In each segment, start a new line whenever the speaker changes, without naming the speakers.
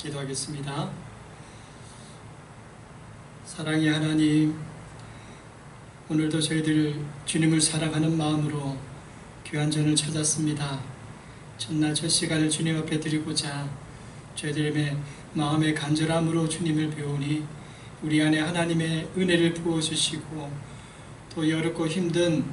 기도하겠습니다. 사랑의 하나님, 오늘도 저희들 주님을 사랑하는 마음으로 귀한 전을 찾았습니다. 첫날 첫 시간을 주님 앞에 드리고자 저희들의 마음의 간절함으로 주님을 배우니 우리 안에 하나님의 은혜를 부어주시고 또 어렵고 힘든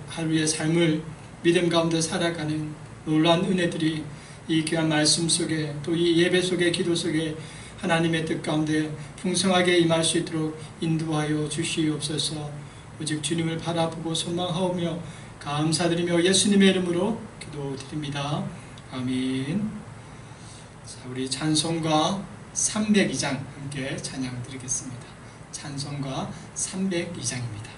하루의 삶을 믿음 가운데 살아가는 놀라운 은혜들이 이 귀한 말씀 속에 또 이 예배 속에 기도 속에 하나님의 뜻 가운데 풍성하게 임할 수 있도록 인도하여 주시옵소서. 오직 주님을 바라보고 소망하오며 감사드리며 예수님의 이름으로 기도드립니다. 아멘. 자, 우리 찬송가 302장 함께 찬양 드리겠습니다. 찬송가 302장입니다.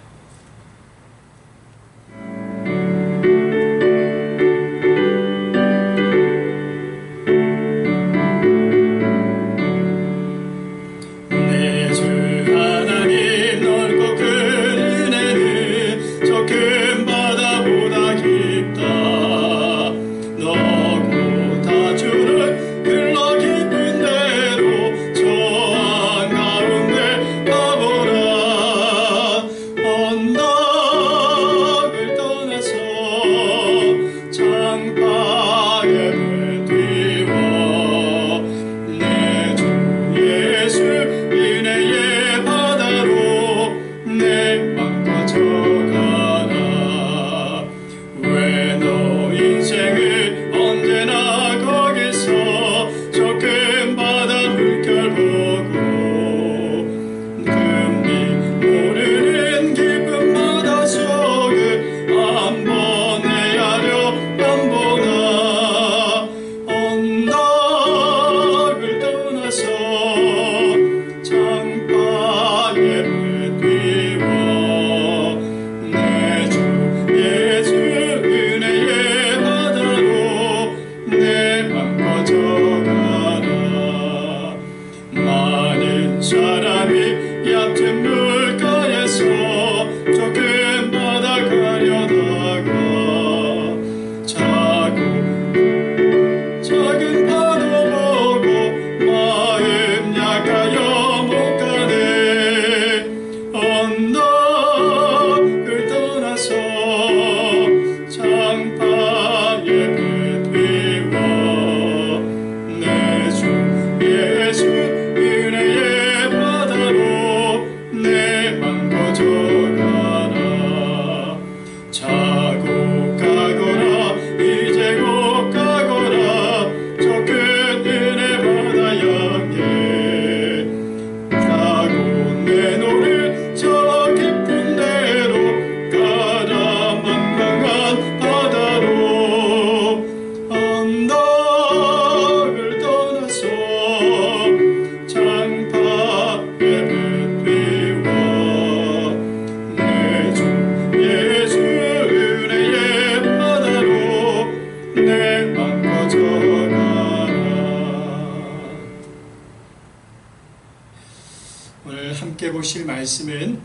오늘 함께 보실 말씀은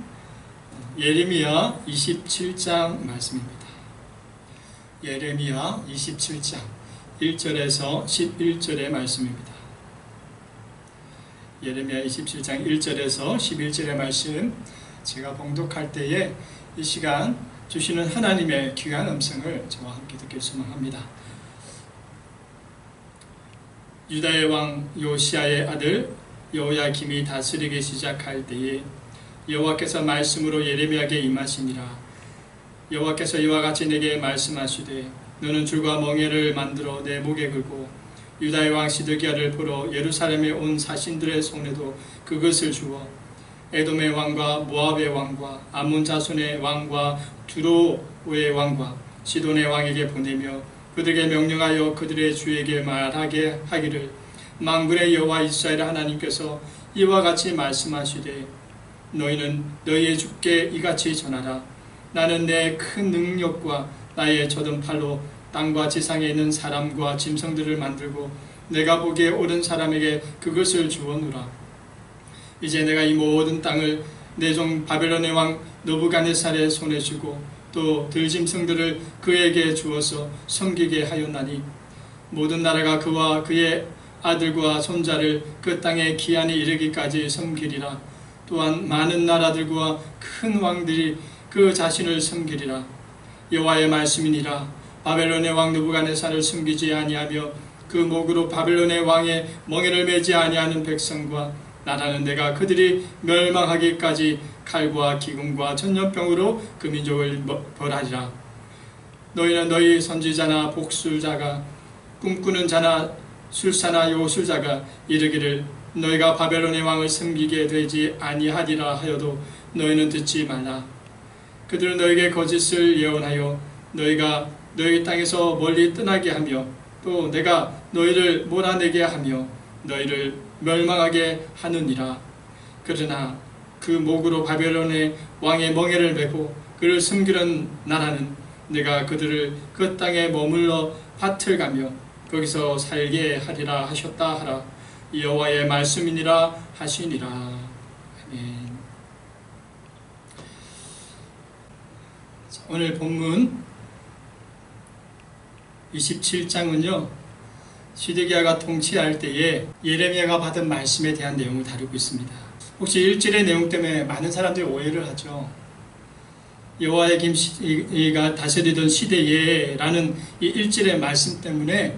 예레미야 27장 말씀입니다. 예레미야 27장 1절에서 11절의 말씀입니다. 예레미야 27장 1절에서 11절의 말씀, 제가 봉독할 때에 이 시간 주시는 하나님의 귀한 음성을 저와 함께 듣길 소망합니다. 유다의 왕 요시야의 아들 여호야김이 다스리기 시작할 때에 여호와께서 말씀으로 예레미야에게 임하시니라. 여호와께서 이와 같이 내게 말씀하시되 너는 줄과 멍에를 만들어 내 목에 걸고 유다의 왕 시드기야를 보러 예루살렘에 온 사신들의 손에도 그것을 주어 에돔의 왕과 모압의 왕과 암몬 자손의 왕과 두로의 왕과 시돈의 왕에게 보내며 그들에게 명령하여 그들의 주에게 말하게 하기를 만군의 여호와 이스라엘 하나님께서 이와 같이 말씀하시되 너희는 너희의 주께 이같이 전하라. 나는 내 큰 능력과 나의 젖은 팔로 땅과 지상에 있는 사람과 짐승들을 만들고 내가 보기에 옳은 사람에게 그것을 주었노라. 이제 내가 이 모든 땅을 내 종 바벨론의 왕 느부갓네살의 손에 주고 또 들짐승들을 그에게 주어서 섬기게 하였나니 모든 나라가 그와 그의 아들과 손자를 그 땅의 기한에 이르기까지 섬기리라. 또한 많은 나라들과 큰 왕들이 그 자신을 섬기리라. 여호와의 말씀이니라. 바벨론의 왕 느부갓네살을 숨기지 아니하며 그 목으로 바벨론의 왕의 멍에를 매지 아니하는 백성과 나라는 내가 그들이 멸망하기까지 칼과 기근과 전염병으로 그 민족을 벌하리라. 너희는 너희 선지자나 복술자가 꿈꾸는 자나 술사나 요술자가 이르기를 너희가 바벨론의 왕을 섬기게 되지 아니하리라 하여도 너희는 듣지 말라. 그들은 너희에게 거짓을 예언하여 너희가 너희 땅에서 멀리 떠나게 하며 또 내가 너희를 몰아내게 하며 너희를 멸망하게 하느니라. 그러나 그 목으로 바벨론의 왕의 멍에를 메고 그를 섬기는 나라는 내가 그들을 그 땅에 머물러 밭을 가며 거기서 살게 하리라 하셨다 하라. 여호와의 말씀이니라 하시니라. 아멘. 오늘 본문 27장은요 시드기야가 통치할 때에 예레미야가 받은 말씀에 대한 내용을 다루고 있습니다. 혹시 1절의 내용 때문에 많은 사람들이 오해를 하죠. 여호와의 김씨가 다스리던 시대에 라는 이 1절의 말씀 때문에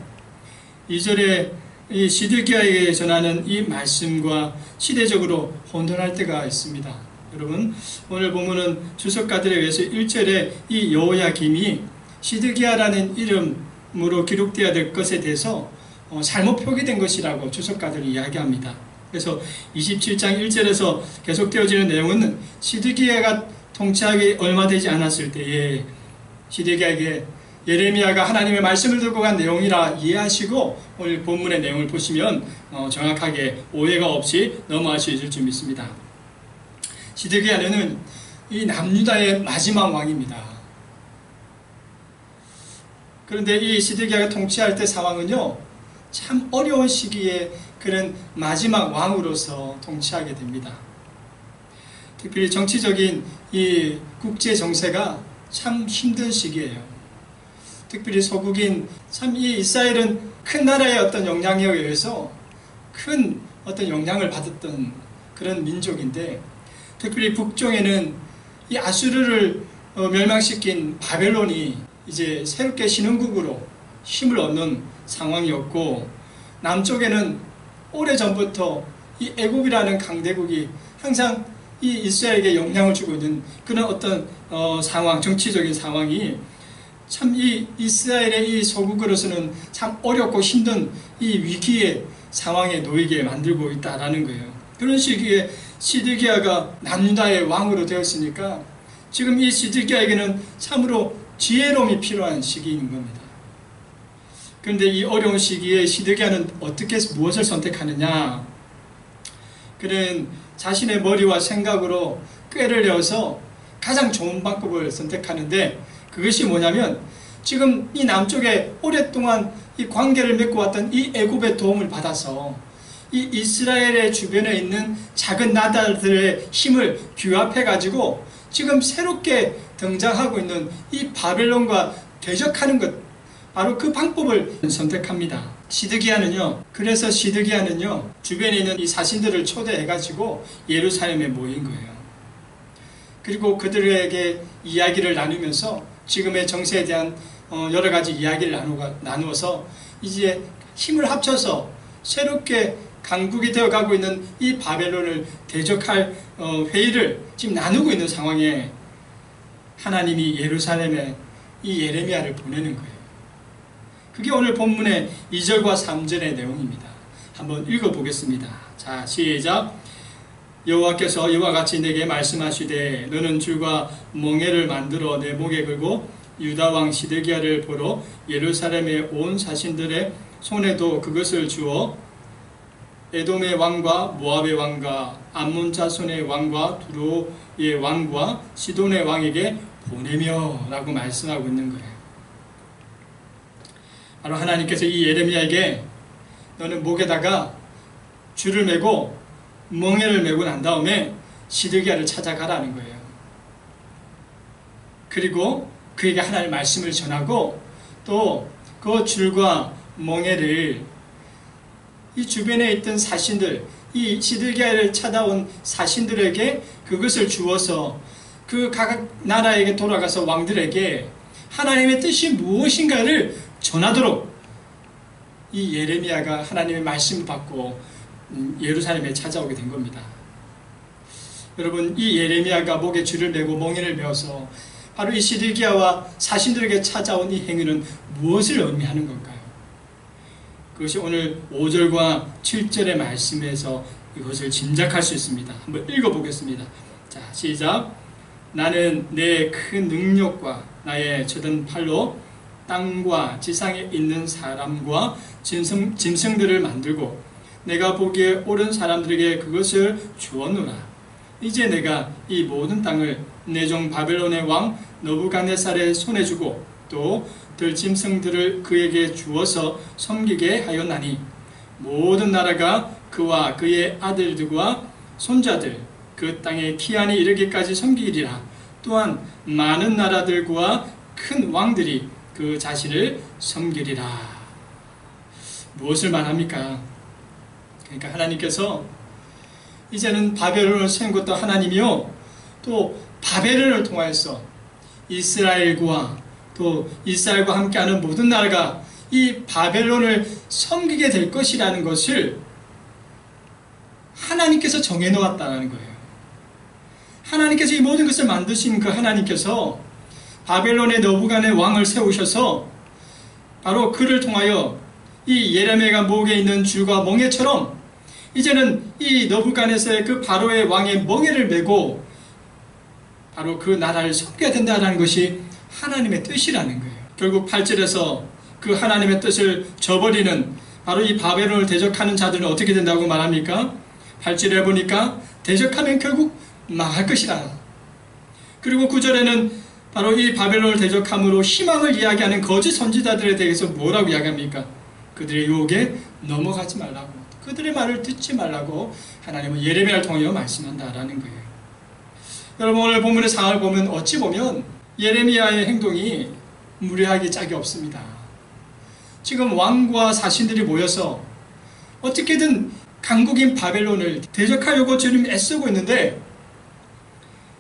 2절에 이 시드기야에게 전하는 이 말씀과 시대적으로 혼돈할 때가 있습니다. 여러분 오늘 보면은 주석가들에 의해서 1절에 이 여호야김이 시드기야라는 이름으로 기록되어야 될 것에 대해서 잘못 표기된 것이라고 주석가들이 이야기합니다. 그래서 27장 1절에서 계속되어지는 내용은 시드기야가 통치하기 얼마 되지 않았을 때에 시드기야에게 예레미야가 하나님의 말씀을 들고 간 내용이라 이해하시고 오늘 본문의 내용을 보시면 정확하게 오해가 없이 넘어갈 수 있을 줄 믿습니다. 시드기야는 이 남유다의 마지막 왕입니다. 그런데 이 시드기야가 통치할 때 상황은요 참 어려운 시기에 그런 마지막 왕으로서 통치하게 됩니다. 특별히 정치적인 이 국제 정세가 참 힘든 시기예요. 특별히 소국인 참 이 이스라엘은 큰 나라의 어떤 영향력에 의해서 큰 어떤 영향을 받았던 그런 민족인데 특별히 북쪽에는 이 아수르를 멸망시킨 바벨론이 이제 새롭게 신흥국으로 힘을 얻는 상황이었고 남쪽에는 오래전부터 이 애굽이라는 강대국이 항상 이 이스라엘에게 영향을 주고 있는 그런 어떤 상황, 정치적인 상황이 참 이 이스라엘의 이 소국으로서는 참 어렵고 힘든 이 위기의 상황에 놓이게 만들고 있다라는 거예요. 그런 시기에 시드기야가 남유다의 왕으로 되었으니까 지금 이 시드기야에게는 참으로 지혜로움이 필요한 시기인 겁니다. 그런데 이 어려운 시기에 시드기야는 어떻게 무엇을 선택하느냐? 그는 자신의 머리와 생각으로 꾀를 내어서 가장 좋은 방법을 선택하는데 그것이 뭐냐면 지금 이 남쪽에 오랫동안 이 관계를 맺고 왔던 이 애굽의 도움을 받아서 이 이스라엘의 주변에 있는 작은 나라들의 힘을 규합해 가지고 지금 새롭게 등장하고 있는 이 바벨론과 대적하는 것, 바로 그 방법을 선택합니다. 그래서 시드기야는요 주변에 있는 이 사신들을 초대해 가지고 예루살렘에 모인 거예요. 그리고 그들에게 이야기를 나누면서 지금의 정세에 대한 여러 가지 이야기를 나누어서 이제 힘을 합쳐서 새롭게 강국이 되어가고 있는 이 바벨론을 대적할 회의를 지금 나누고 있는 상황에 하나님이 예루살렘에 이 예레미야를 보내는 거예요. 그게 오늘 본문의 2절과 3절의 내용입니다. 한번 읽어보겠습니다. 자, 시작. 여호와께서 이와 같이 내게 말씀하시되 너는 줄과 멍에를 만들어 내 목에 걸고 유다 왕 시드기야를 보러 예루살렘에 온 사신들의 손에도 그것을 주어 에돔의 왕과 모압의 왕과 암몬 자손의 왕과 두로의 왕과 시돈의 왕에게 보내며 라고 말씀하고 있는 거예요. 바로 하나님께서 이 예레미야에게 너는 목에다가 줄을 메고 멍에를 메고 난 다음에 시드기야를 찾아가라는 거예요. 그리고 그에게 하나님의 말씀을 전하고 또 그 줄과 멍에를 이 주변에 있던 사신들, 이 시드기야를 찾아온 사신들에게 그것을 주어서 그 각 나라에게 돌아가서 왕들에게 하나님의 뜻이 무엇인가를 전하도록 이 예레미야가 하나님의 말씀을 받고 예루살렘에 찾아오게 된 겁니다. 여러분, 이 예레미야가 목에 줄을 매고 멍에를 메어서 바로 이 시드기야와 사신들에게 찾아온 이 행위는 무엇을 의미하는 건가요? 그것이 오늘 5절과 7절의 말씀에서 이것을 짐작할 수 있습니다. 한번 읽어보겠습니다. 자, 시작. 나는 내 큰 능력과 나의 저든 팔로 땅과 지상에 있는 사람과 짐승들을 만들고 내가 보기에 옳은 사람들에게 그것을 주었노라. 이제 내가 이 모든 땅을 내 종 바벨론의 왕 느부갓네살의 손에 주고 또 들짐승들을 그에게 주어서 섬기게 하였나니 모든 나라가 그와 그의 아들들과 손자들 그 땅에 기한이 이르기까지 섬기리라. 또한 많은 나라들과 큰 왕들이 그 자신을 섬기리라. 무엇을 말합니까? 그러니까 하나님께서 이제는 바벨론을 세운 것도 하나님이요, 또 바벨론을 통하여서 이스라엘과 또 이스라엘과 함께하는 모든 나라가 이 바벨론을 섬기게 될 것이라는 것을 하나님께서 정해놓았다는 거예요. 하나님께서 이 모든 것을 만드신 그 하나님께서 바벨론의 느부갓네 왕을 세우셔서 바로 그를 통하여 이 예레미야가 목에 있는 줄과 멍에처럼 이제는 이 느부갓네살의 그 바로의 왕의 멍에를 메고 바로 그 나라를 섬겨야 된다는 것이 하나님의 뜻이라는 거예요. 결국 8절에서 그 하나님의 뜻을 저버리는 바로 이 바벨론을 대적하는 자들은 어떻게 된다고 말합니까? 8절에 보니까 대적하면 결국 망할 것이라. 그리고 9절에는 바로 이 바벨론을 대적함으로 희망을 이야기하는 거짓 선지자들에 대해서 뭐라고 이야기합니까? 그들의 유혹에 넘어가지 말라고, 그들의 말을 듣지 말라고 하나님은 예레미야를 통하여 말씀한다라는 거예요. 여러분, 오늘 본문의 상황을 보면 어찌 보면 예레미야의 행동이 무례하기 짝이 없습니다. 지금 왕과 사신들이 모여서 어떻게든 강국인 바벨론을 대적하려고 지금 애쓰고 있는데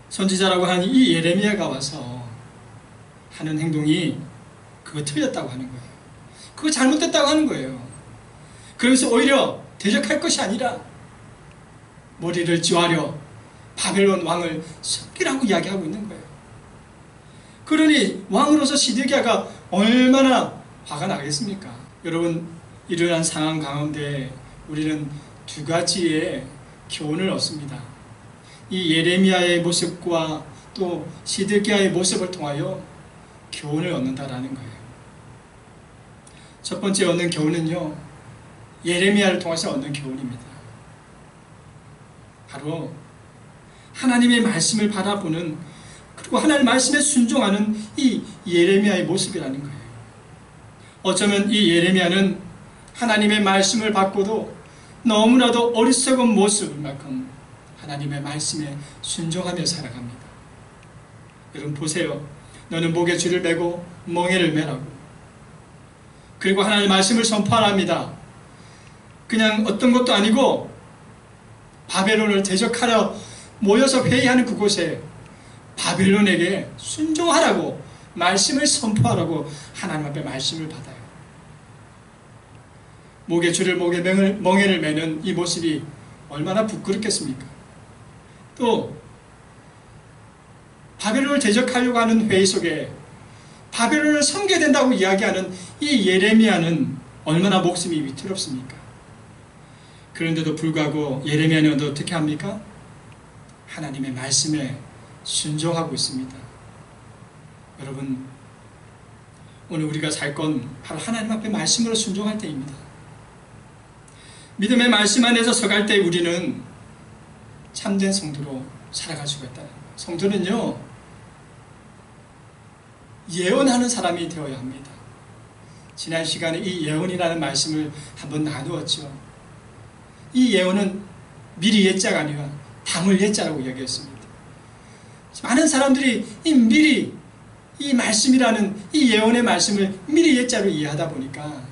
선지자라고 하는 이 예레미야가 와서 하는 행동이 그거 틀렸다고 하는 거예요. 그거 잘못됐다고 하는 거예요. 그러면서 오히려 대적할 것이 아니라 머리를 쥐하려 바벨론 왕을 섬기라고 이야기하고 있는 거예요. 그러니 왕으로서 시드기야가 얼마나 화가 나겠습니까? 여러분, 이러한 상황 가운데 우리는 두 가지의 교훈을 얻습니다. 이 예레미야의 모습과 또 시드기야의 모습을 통하여 교훈을 얻는다라는 거예요. 첫 번째 얻는 교훈은요, 예레미야를 통해서 얻는 교훈입니다. 바로 하나님의 말씀을 바라보는, 그리고 하나님의 말씀에 순종하는 이 예레미야의 모습이라는 거예요. 어쩌면 이 예레미야는 하나님의 말씀을 받고도 너무나도 어리석은 모습만큼 하나님의 말씀에 순종하며 살아갑니다. 여러분 보세요. 너는 목에 줄을 매고 멍에를 매라고. 그리고 하나님의 말씀을 선포하랍니다. 그냥 어떤 것도 아니고 바벨론을 대적하려 모여서 회의하는 그곳에 바벨론에게 순종하라고, 말씀을 선포하라고 하나님 앞에 말씀을 받아요. 목에 줄을 멍에를 매는 이 모습이 얼마나 부끄럽겠습니까? 또 바벨론을 대적하려고 하는 회의 속에 바벨론을 섬겨야 된다고 이야기하는 이 예레미야는 얼마나 목숨이 위태롭습니까? 그런데도 불구하고 예레미야는 어떻게 합니까? 하나님의 말씀에 순종하고 있습니다. 여러분, 오늘 우리가 살 건 바로 하나님 앞에 말씀으로 순종할 때입니다. 믿음의 말씀 안에서 서갈 때 우리는 참된 성도로 살아갈 수가 있다. 성도는요, 예언하는 사람이 되어야 합니다. 지난 시간에 이 예언이라는 말씀을 한번 나누었죠. 이 예언은 미리 예자가 아니라 당을 예자라고 이야기했습니다. 많은 사람들이 미리 이 말씀이라는 이 예언의 말씀을 미리 예자로 이해하다 보니까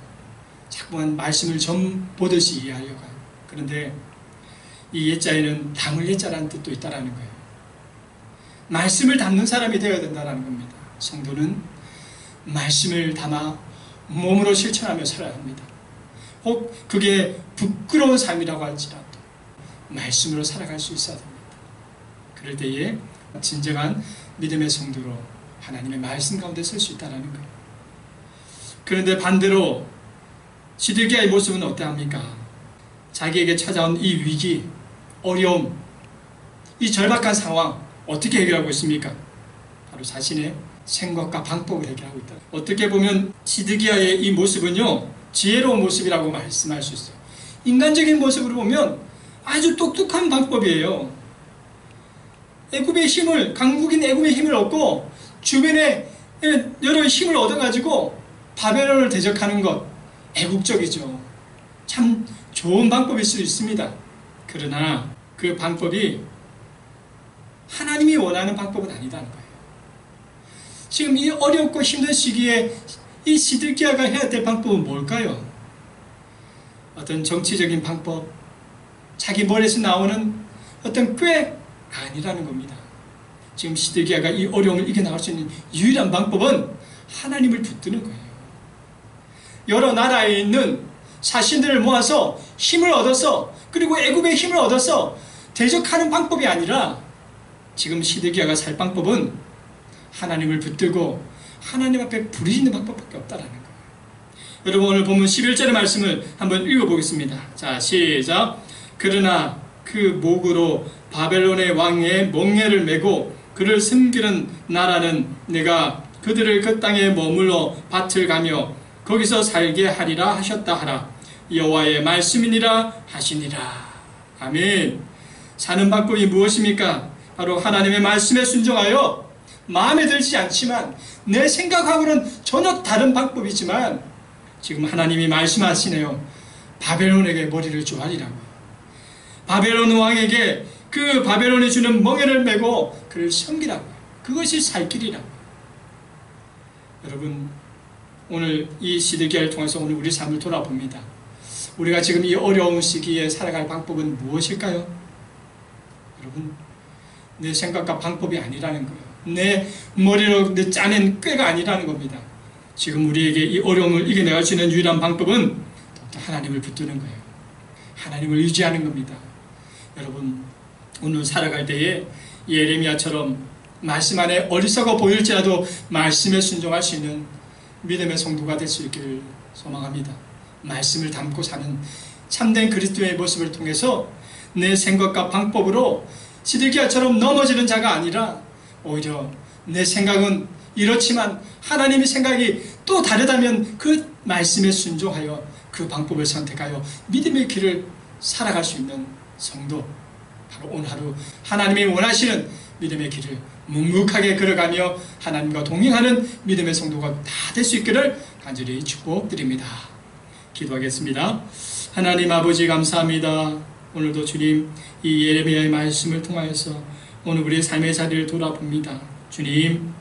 자꾸만 말씀을 좀 보듯이 이해하려고 해요. 그런데 이 옛자에는 담을 옛자라는 뜻도 있다는 거예요. 말씀을 담는 사람이 되어야 된다는 겁니다. 성도는 말씀을 담아 몸으로 실천하며 살아야 합니다. 혹 그게 부끄러운 삶이라고 할지라도 말씀으로 살아갈 수 있어야 됩니다. 그럴 때에 진정한 믿음의 성도로 하나님의 말씀 가운데 설 수 있다는 거예요. 그런데 반대로 시드기야의 모습은 어떠합니까? 자기에게 찾아온 이 위기, 어려움, 이 절박한 상황 어떻게 해결하고 있습니까? 바로 자신의 생각과 방법을 해결하고 있다. 어떻게 보면 시드기야의 이 모습은요, 지혜로운 모습이라고 말씀할 수 있어요. 인간적인 모습으로 보면 아주 똑똑한 방법이에요. 애굽의 힘을, 강국인 애굽의 힘을 얻고 주변에 여러 힘을 얻어가지고 바벨론을 대적하는 것, 애국적이죠. 참 좋은 방법일 수 있습니다. 그러나 그 방법이 하나님이 원하는 방법은 아니다는 거예요. 지금 이 어렵고 힘든 시기에 이 시드기야가 해야 될 방법은 뭘까요? 어떤 정치적인 방법, 자기 머리에서 나오는 어떤 꾀가 아니라는 겁니다. 지금 시드기야가 이 어려움을 이겨나갈 수 있는 유일한 방법은 하나님을 붙드는 거예요. 여러 나라에 있는 사신들을 모아서 힘을 얻어서, 그리고 애굽의 힘을 얻어서 대적하는 방법이 아니라 지금 시드기야가 살 방법은 하나님을 붙들고 하나님 앞에 부르짖는 방법밖에 없다라는 거예요. 여러분, 오늘 본문 11절의 말씀을 한번 읽어보겠습니다. 자, 시작. 그러나 그 목으로 바벨론의 왕의 멍에를 메고 그를 섬기는 나라는 내가 그들을 그 땅에 머물러 밭을 가며 거기서 살게 하리라 하셨다 하라. 여호와의 말씀이니라 하시니라. 아멘. 사는 방법이 무엇입니까? 바로 하나님의 말씀에 순종하여 마음에 들지 않지만 내 생각하고는 전혀 다른 방법이지만 지금 하나님이 말씀하시네요. 바벨론에게 머리를 조아리라고. 바벨론 왕에게 그 바벨론이 주는 멍에를 메고 그를 섬기라고. 그것이 살 길이라고. 여러분, 오늘 이 시드기야를 통해서 오늘 우리 삶을 돌아봅니다. 우리가 지금 이 어려운 시기에 살아갈 방법은 무엇일까요? 여러분, 내 생각과 방법이 아니라는 거예요. 내 머리로 내 짜낸 꾀가 아니라는 겁니다. 지금 우리에게 이 어려움을 이겨내갈 수 있는 유일한 방법은 하나님을 붙드는 거예요. 하나님을 의지하는 겁니다. 여러분, 오늘 살아갈 때에 예레미야처럼 말씀 안에 어리석어 보일지라도 말씀에 순종할 수 있는 믿음의 성도가 될 수 있기를 소망합니다. 말씀을 담고 사는 참된 그리스도의 모습을 통해서 내 생각과 방법으로 시드기야처럼 넘어지는 자가 아니라 오히려 내 생각은 이렇지만 하나님의 생각이 또 다르다면 그 말씀에 순종하여 그 방법을 선택하여 믿음의 길을 살아갈 수 있는 성도, 바로 오늘 하루 하나님이 원하시는 믿음의 길을 묵묵하게 걸어가며 하나님과 동행하는 믿음의 성도가 다 될 수 있기를 간절히 축복드립니다. 기도하겠습니다. 하나님 아버지, 감사합니다. 오늘도 주님, 이 예레미야의 말씀을 통하여서 오늘 우리의 삶의 자리를 돌아봅니다. 주님,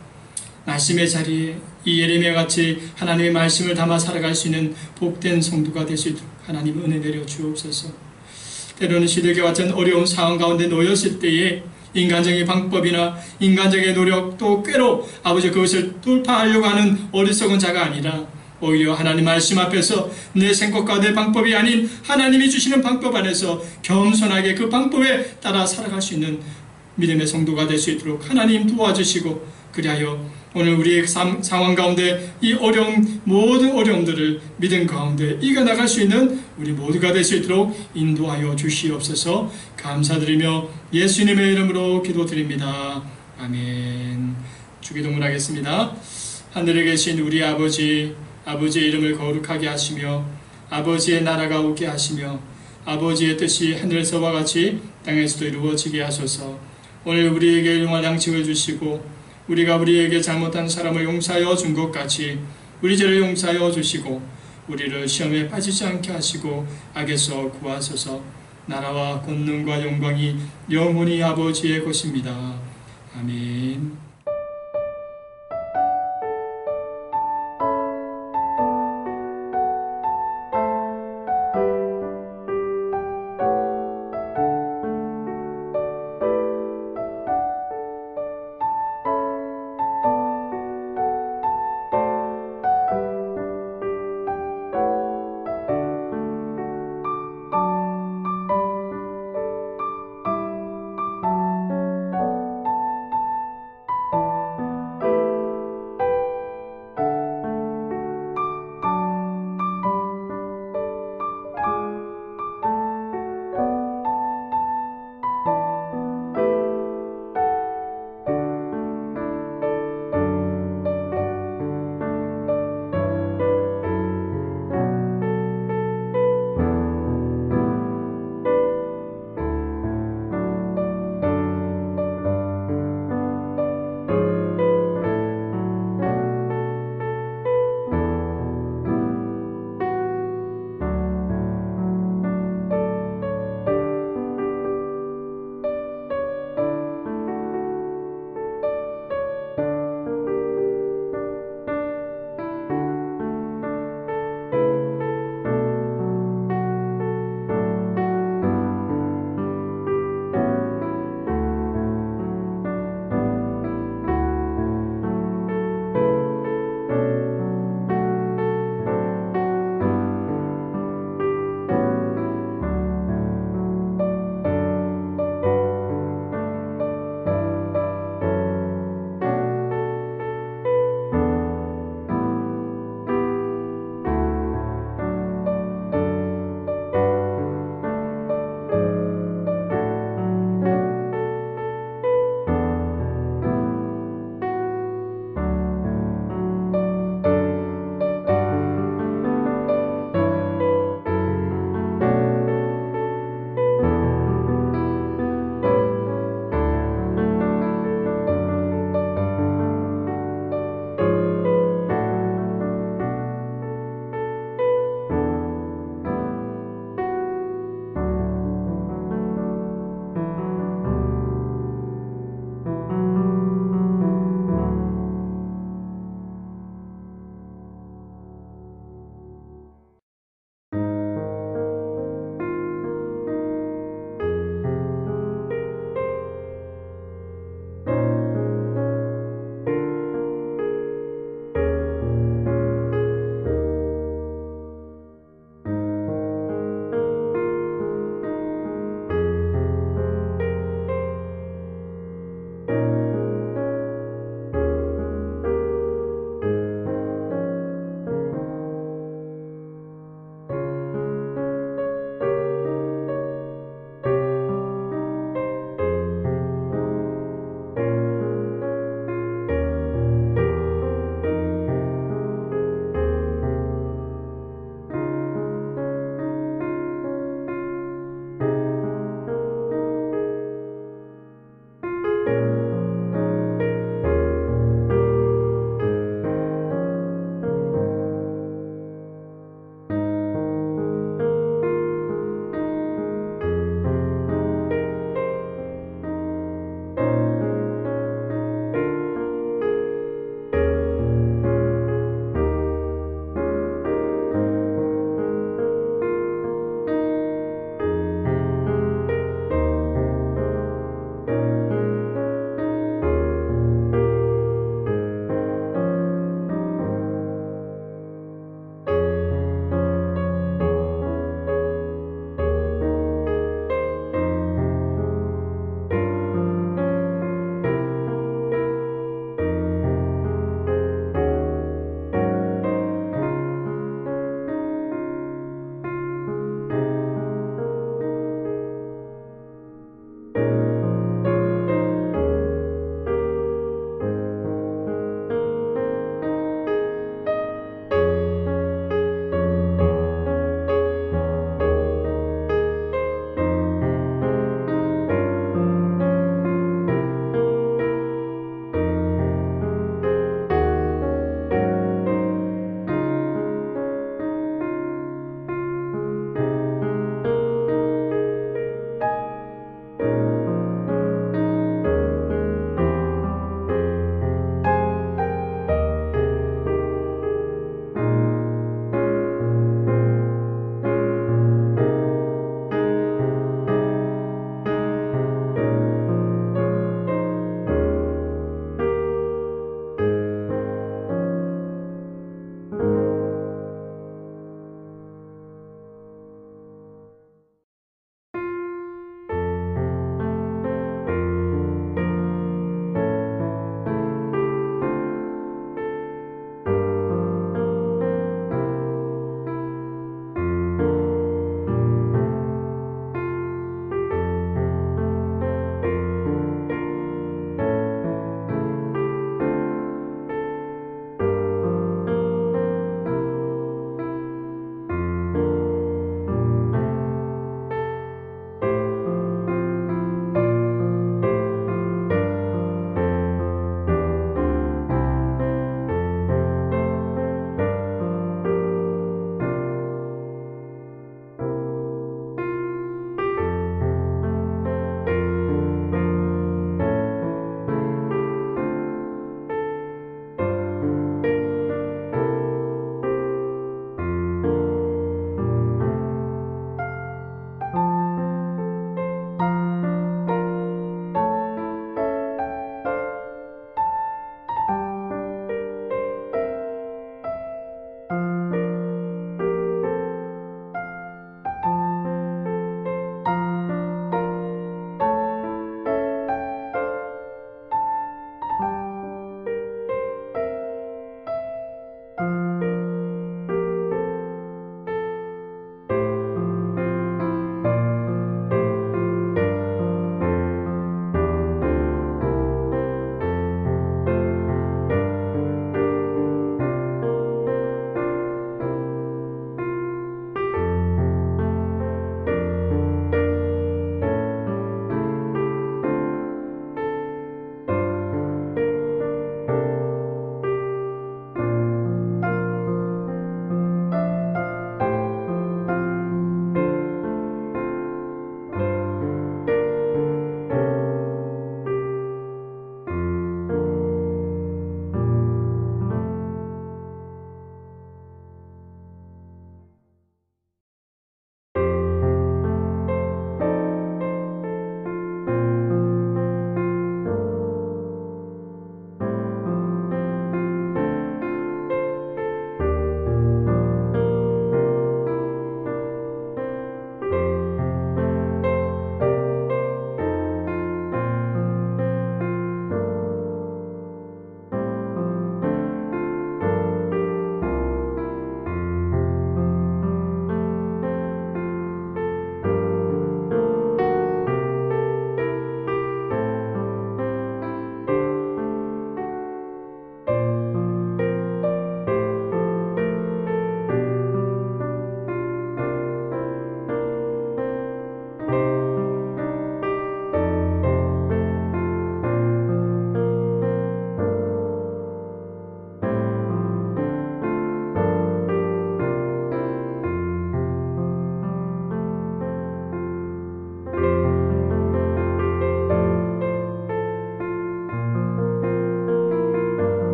말씀의 자리에 이 예레미야 같이 하나님의 말씀을 담아 살아갈 수 있는 복된 성도가 될 수 있도록 하나님 은혜 내려 주옵소서. 때로는 시들기와 같은 어려운 상황 가운데 놓였을 때에 인간적인 방법이나 인간적인 노력 또 꾀로 아버지 그것을 돌파하려고 하는 어리석은 자가 아니라 오히려 하나님 말씀 앞에서 내 생각과 내 방법이 아닌 하나님이 주시는 방법 안에서 겸손하게 그 방법에 따라 살아갈 수 있는 믿음의 성도가 될 수 있도록 하나님 도와주시고, 그리하여 오늘 우리의 상황 가운데 이 어려움, 모든 어려움들을 믿음 가운데 이겨나갈 수 있는 우리 모두가 될 수 있도록 인도하여 주시옵소서. 감사드리며 예수님의 이름으로 기도드립니다. 아멘. 주기도문 하겠습니다. 하늘에 계신 우리 아버지, 아버지의 이름을 거룩하게 하시며 아버지의 나라가 오게 하시며 아버지의 뜻이 하늘에서와 같이 땅에서도 이루어지게 하소서. 오늘 우리에게 일용할 양식을 주시고 우리가 우리에게 잘못한 사람을 용서하여 준 것 같이 우리 죄를 용서하여 주시고 우리를 시험에 빠지지 않게 하시고 악에서 구하소서. 나라와 권능과 영광이 영원히 아버지의 것입니다. 아멘.